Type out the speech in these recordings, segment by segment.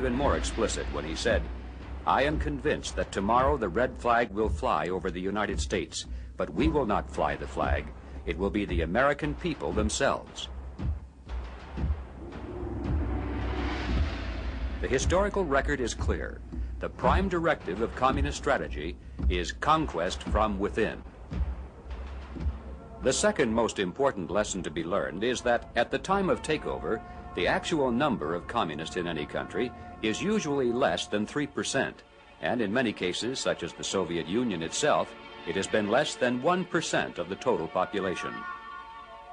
even more explicit when he said, "I am convinced that tomorrow the red flag will fly over the United States, but we will not fly the flag. It will be the American people themselves." The historical record is clear. The prime directive of communist strategy is conquest from within. The second most important lesson to be learned is that at the time of takeover, the actual number of communists in any country is usually less than 3%, and in many cases, such as the Soviet Union itself, it has been less than 1% of the total population.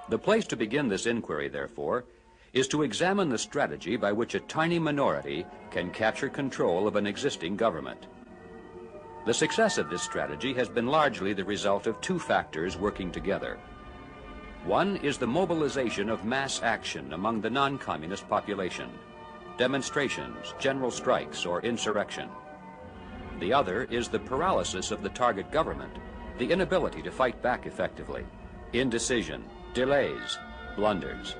The place to begin this inquiry, therefore, is to examine the strategy by which a tiny minority can capture control of an existing government. The success of this strategy has been largely the result of two factors working together. One is the mobilization of mass action among the non-communist population, demonstrations, general strikes, or insurrection. The other is the paralysis of the target government, the inability to fight back effectively, indecision, delays, blunders.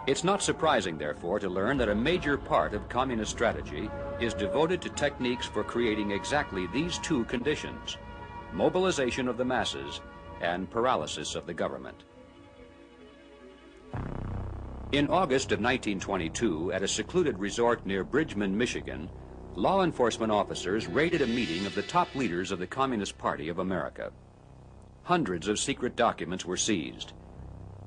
It's not surprising, therefore, to learn that a major part of communist strategy is devoted to techniques for creating exactly these two conditions: mobilization of the masses and paralysis of the government. In August of 1922, at a secluded resort near Bridgman, Michigan, law enforcement officers raided a meeting of the top leaders of the Communist Party of America. Hundreds of secret documents were seized.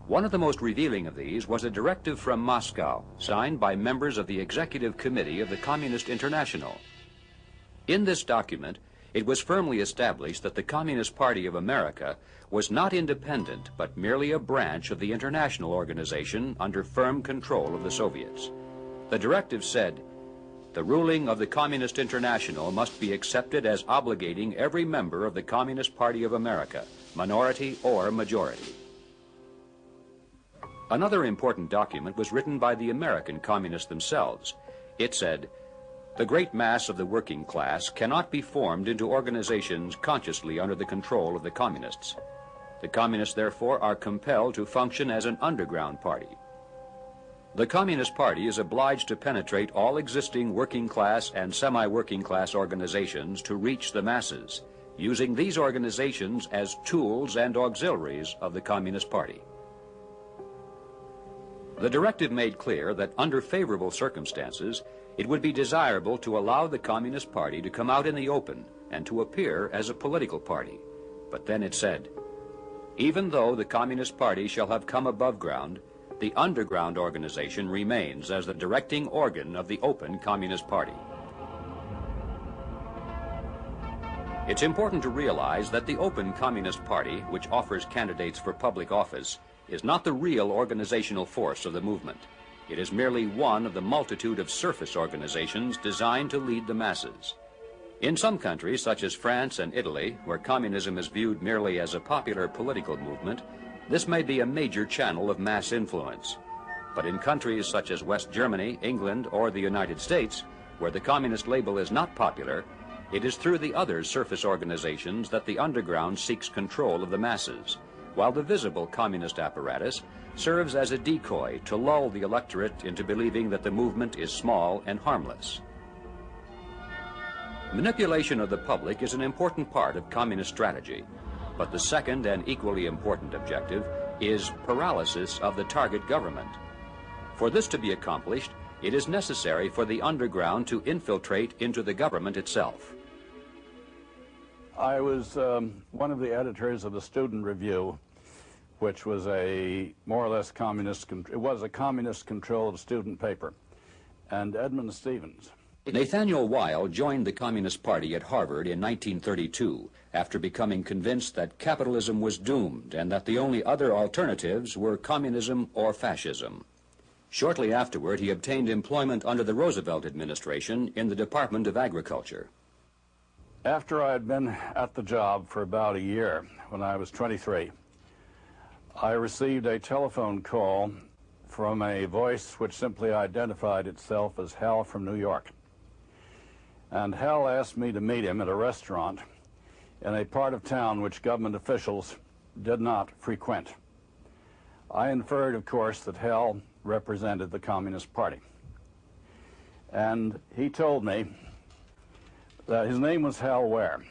One of the most revealing of these was a directive from Moscow, signed by members of the Executive Committee of the Communist International. In this document, it was firmly established that the Communist Party of America was not independent, but merely a branch of the international organization under firm control of the Soviets. The directive said, "The ruling of the Communist International must be accepted as obligating every member of the Communist Party of America, minority or majority." Another important document was written by the American communists themselves. It said, "The great mass of the working class cannot be formed into organizations consciously under the control of the communists. The communists, therefore, are compelled to function as an underground party. The Communist Party is obliged to penetrate all existing working class and semi-working class organizations to reach the masses, using these organizations as tools and auxiliaries of the Communist Party." The directive made clear that under favorable circumstances, it would be desirable to allow the Communist Party to come out in the open and to appear as a political party. But then it said, "Even though the Communist Party shall have come above ground, the underground organization remains as the directing organ of the open Communist Party." It's important to realize that the open Communist Party, which offers candidates for public office, is not the real organizational force of the movement. It is merely one of the multitude of surface organizations designed to lead the masses. In some countries, such as France and Italy, where communism is viewed merely as a popular political movement, this may be a major channel of mass influence. But in countries such as West Germany, England, or the United States, where the communist label is not popular, it is through the other surface organizations that the underground seeks control of the masses, while the visible communist apparatus serves as a decoy to lull the electorate into believing that the movement is small and harmless. Manipulation of the public is an important part of communist strategy, but the second and equally important objective is paralysis of the target government. For this to be accomplished, it is necessary for the underground to infiltrate into the government itself. I was one of the editors of the Student Review, which was a more or less communist-controlled student paper, and Edmund Stevens. Nathaniel Weil joined the Communist Party at Harvard in 1932 after becoming convinced that capitalism was doomed and that the only other alternatives were communism or fascism. Shortly afterward, he obtained employment under the Roosevelt administration in the Department of Agriculture. After I had been at the job for about a year, when I was 23, I received a telephone call from a voice which simply identified itself as Hal from New York. And Hal asked me to meet him at a restaurant in a part of town which government officials did not frequent. I inferred, of course, that Hal represented the Communist Party. And he told me that his name was Hal Ware.